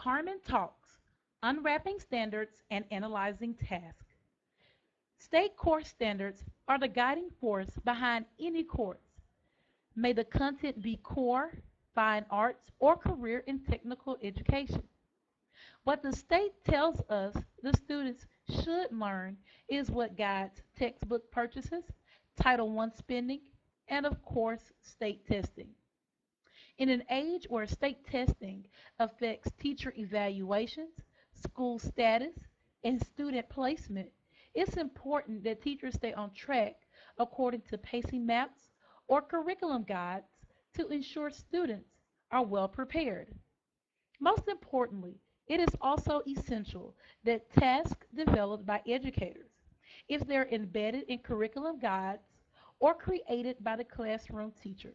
Carmen Talks, Unwrapping Standards and Analyzing Tasks. State course standards are the guiding force behind any course. May the content be core, fine arts, or career in technical education. What the state tells us the students should learn is what guides textbook purchases, Title I spending, and of course, state testing. In an age where state testing affects teacher evaluations, school status, and student placement, it's important that teachers stay on track according to pacing maps or curriculum guides to ensure students are well prepared. Most importantly, it is also essential that tasks developed by educators, if they're embedded in curriculum guides or created by the classroom teacher,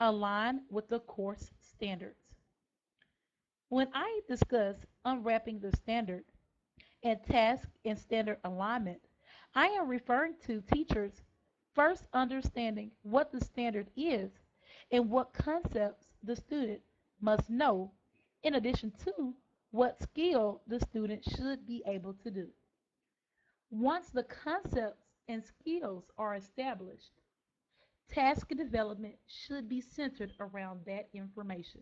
align with the course standards. When I discuss unwrapping the standard and task and standard alignment, I am referring to teachers first understanding what the standard is and what concepts the student must know, in addition to what skill the student should be able to do. Once the concepts and skills are established, task development should be centered around that information.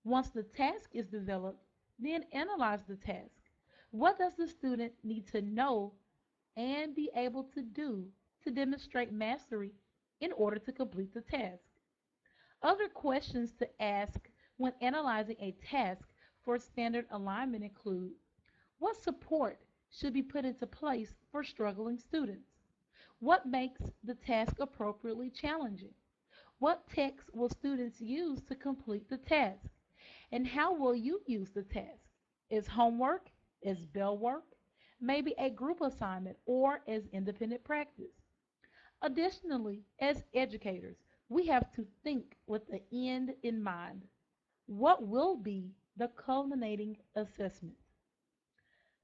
Once the task is developed, then analyze the task. What does the student need to know and be able to do to demonstrate mastery in order to complete the task? Other questions to ask when analyzing a task for standard alignment include: what support should be put into place for struggling students? What makes the task appropriately challenging? What text will students use to complete the task? And how will you use the task? As homework, as bell work, maybe a group assignment, or as independent practice? Additionally, as educators, we have to think with the end in mind. What will be the culminating assessment?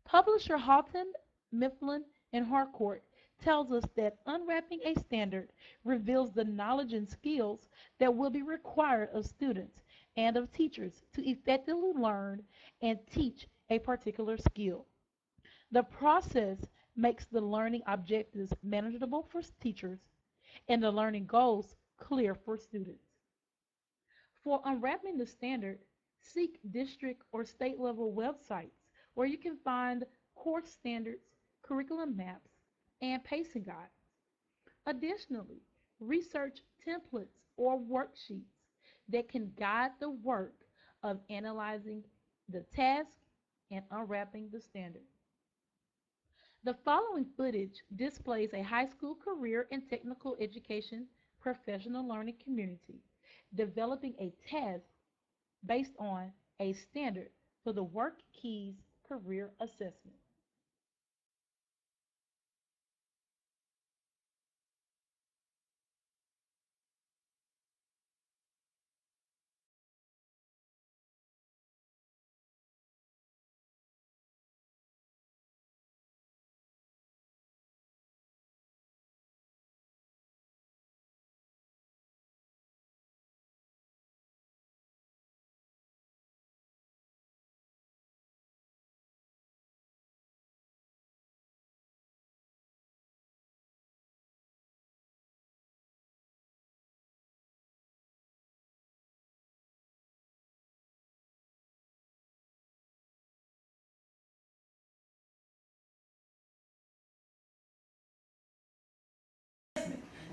Publisher Houghton, Mifflin, and Harcourt tells us that unwrapping a standard reveals the knowledge and skills that will be required of students and of teachers to effectively learn and teach a particular skill. The process makes the learning objectives manageable for teachers and the learning goals clear for students. For unwrapping the standard, seek district or state level websites where you can find course standards, curriculum maps, and pacing guides. Additionally, research templates or worksheets that can guide the work of analyzing the task and unwrapping the standard. The following footage displays a high school career and technical education professional learning community developing a task based on a standard for the Work Keys Career Assessment.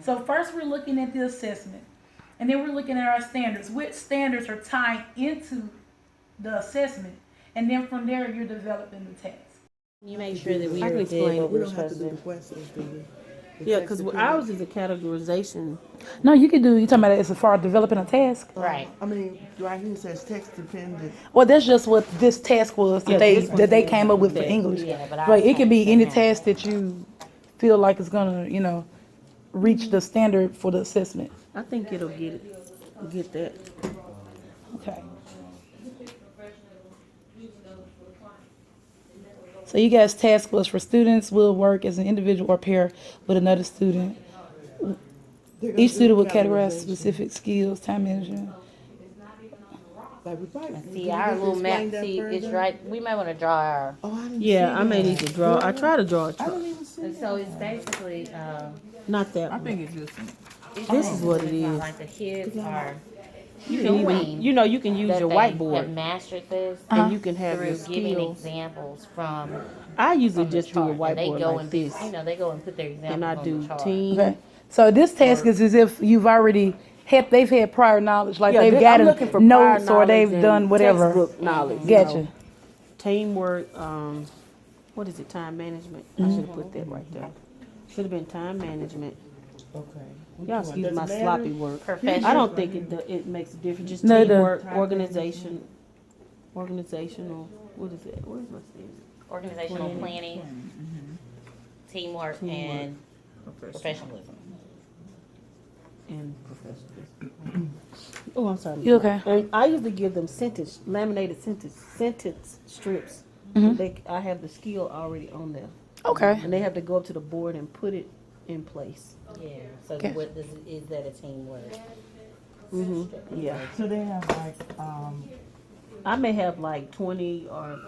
So first we're looking at the assessment, and then we're looking at our standards. Which standards are tied into the assessment, and then from there you're developing the task. You make sure that we I are can big explain it. what We we're don't have to supposed do to the do. questions, do we? The Yeah, text because dependent. ours is a categorization. No, you can do. You talking about it as far as developing a task? Right. I mean, right here it says text dependent. Well, that's just what this task was that Yeah, they this one that they says came up with for that. English. Yeah, but ours Right. It kind can of be any doesn't have task that you feel like is gonna, reach the standard for the assessment. I think it'll get that. Okay. So you guys' task was for students will work as an individual or pair with another student. They're gonna Each do student will the categorize categorization. specific skills, time management. Like we probably. And see our little map. See, it's right. We may want to draw our. Oh, I didn't see Yeah, I may that. need to draw. I try to draw a I chart. didn't even see And that. so it's basically. Not that I one. think it's just. This is what it it's is. Like the kids are You can even, doing you know, you can use that your they whiteboard have mastered this and you can have through your giving skills. examples from. I usually from the just do a chart. And they whiteboard go like and this, they go and put their examples and I on do the chart. team. Okay. So this task is as if you've already they've had prior knowledge, like Yeah, they've I'm gotten looking for prior notes or they've knowledge done and whatever. textbook knowledge. you Gotcha. know. Teamwork. What is it? Time management. I should have put that right there. Should have been time management. Okay. Y'all excuse my Doesn't sloppy matter. work. Professional. I don't think it makes a difference. Just No, it doesn't. teamwork, organizational. What is it? Where's my thing? Organizational planning, teamwork, and professionalism. And professionalism. Oh, I'm sorry. You okay? And I usually give them laminated sentence strips. I have the skill already on there, Okay. and they have to go up to the board and put it in place. Yeah. So Okay. what is that a teamwork? Yeah, So they have like, I may have like 20 or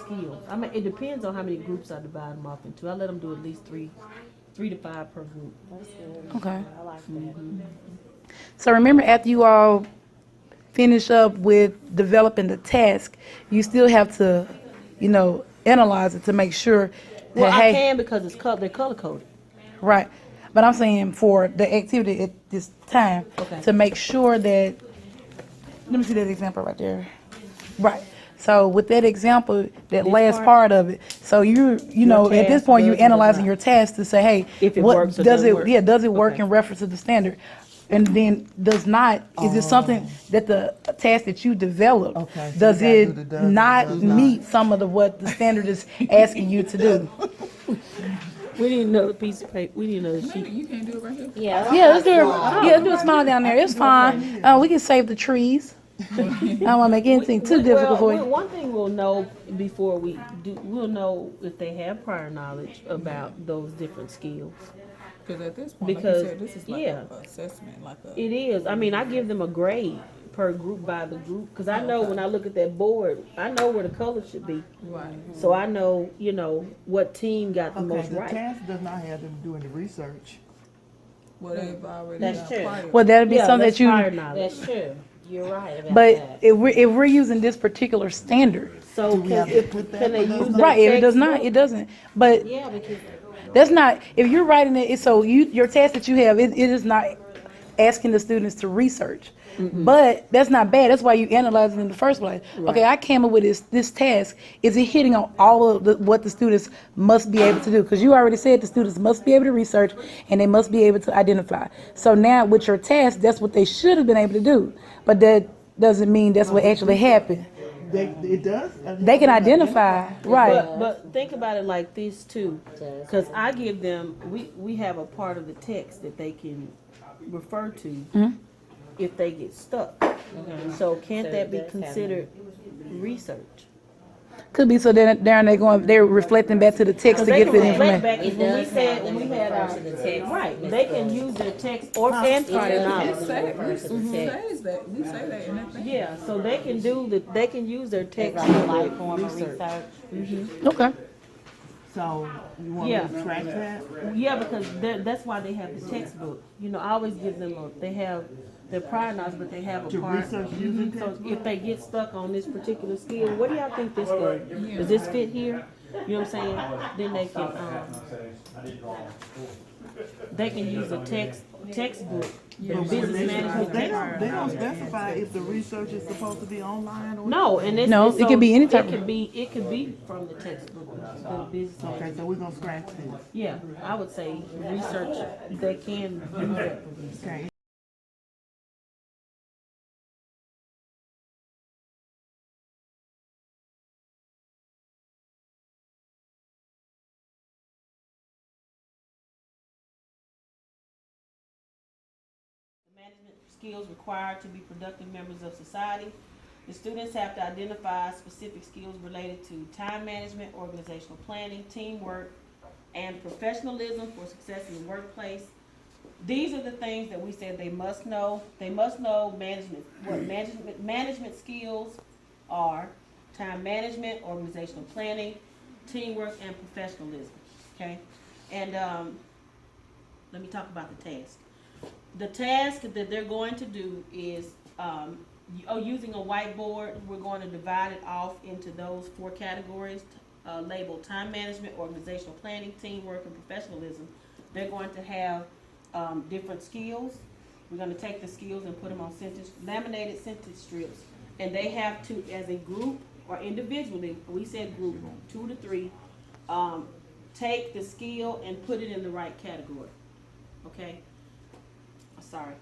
skills. I mean, it depends on how many groups I divide them off into. I let them do at least three to five per group. Okay. I like that. So remember, after you all finish up with developing the task, you still have to, analyze it to make sure that Well, I hey, can because they're color coded. right. But I'm saying for the activity at this time, Okay. to make sure that. Let me see that example right there. Right. So with that example, that last part of it, so you know at this task point you're does or does analyzing not. your task to say, hey, If it what works or does doesn't it? work. Yeah, does it work Okay. in reference to the standard? And then does not? Is it something that the task that you developed Okay, so does you gotta it do the does and not does not. meet some of what the standard is asking you to do? We need another piece of paper. We need another sheet. You can't do it right here. Yeah. Yeah, let's do it. Yeah, let's do a smile down there. It's fine. We can save the trees. I don't want to make anything too difficult for you. One thing we'll know before we do, we'll know if they have prior knowledge about those different skills. Because at this point, Because, like you said, this is like yeah. an assessment, like a. It is. I mean, I give them a grade per group by the group because I know when I look at that board, I know where the color should be. Right. So I know, what team got the okay, most the right. task does not have them doing the research. Well, they've already. That's true. applied it. Well, that'd be Yeah, something that's that you. prior knowledge. That's true. You're right about But that. if we're using this particular standard, So we have to put that can they for those use that right? If it does not, textbook? it doesn't. But Yeah, because that's not. If you're writing it, so your task that you have, it is not asking the students to research. But that's not bad. That's why you analyze it in the first place. Okay, I came up with this task. Is it hitting on all of what the students must be able to do? Because you already said the students must be able to research and they must be able to identify. So now with your task, that's what they should have been able to do. But that doesn't mean that's what actually happened. It does? They can identify, right? But think about it like this too, because I give them, we have a part of the text that they can refer to if they get stuck. So can't So that it be does have considered research? Could be. So then they're reflecting back to the text to They get can the reflect information. back, 'cause It when we does said, have when them we had refer to the text. right, they can use their text and prior It knowledge. has them refer to the text. Says that. We say that in that thing. Yeah, so they can use their It's text like a for life their form of research. research. Okay. So you want Yeah. to track that? Yeah, because that's why they have the textbook. I always give them they have their prior knowledge, but they have a To part. research using So textbook? if they get stuck on this particular skill, what do y'all think this goes? Does this fit here? You know what I'm saying? Then they can use a textbook, But business management. they don't specify if the research is supposed to be online or. No, and it's No, it's it could be any type It of- could be from the textbook, the business. Okay, management. so we're gonna scratch this. Yeah, I would say research. They can use that for research. Okay. Management skills required to be productive members of society. The students have to identify specific skills related to time management, organizational planning, teamwork, and professionalism for success in the workplace. these are the things that we said they must know. They must know what management skills are, time management, organizational planning, teamwork, and professionalism. Okay, and let me talk about the task. The task that they're going to do is using a whiteboard. We're going to divide it off into those 4 categories labeled time management, organizational planning, teamwork, and professionalism. They're going to have different skills. We're going to take the skills and put them on laminated sentence strips, and they have to, as a group or individually, we said group 2 to 3, take the skill and put it in the right category. Okay. Sorry.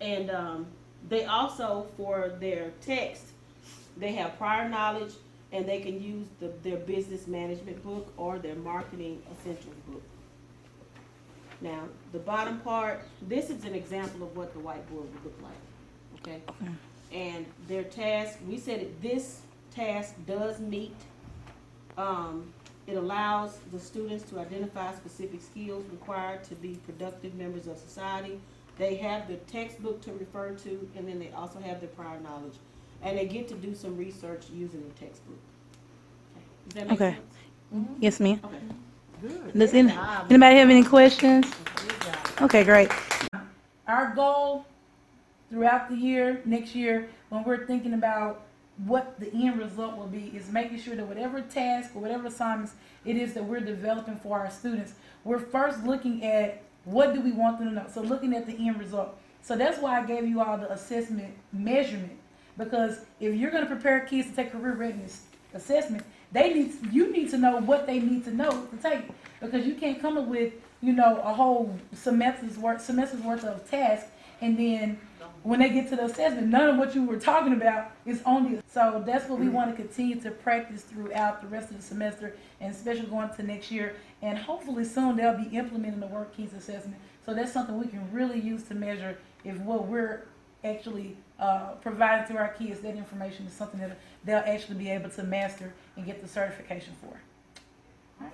And they also, for their text, they have prior knowledge, and they can use their business management book or their marketing essentials book. Now, the bottom part, this is an example of what the whiteboard would look like. Okay? And their task, we said this task does meet. It allows the students to identify specific skills required to be productive members of society. They have the textbook to refer to, and then they also have the prior knowledge. And they get to do some research using the textbook. Okay. Does that make Okay. sense? Yes, ma'am. Okay. Does anybody have any questions? Okay, great. Our goal throughout the year, next year, when we're thinking about what the end result will be, is making sure that whatever task or whatever assignments it is that we're developing for our students, we're first looking at what do we want them to know. So looking at the end result. So that's why I gave you all the assessment measurement, because if you're going to prepare kids to take career readiness assessment, you need to know what they need to know to take, because you can't come up with a whole semester's worth of tasks, and then when they get to the assessment, none of what you were talking about is on the. So that's what we want to continue to practice throughout the rest of the semester, and especially going to next year. And hopefully soon they'll be implementing the work keys assessment. So that's something we can really use to measure if what we're actually providing to our kids, that information is something that they'll actually be able to master and get the certification for. All right.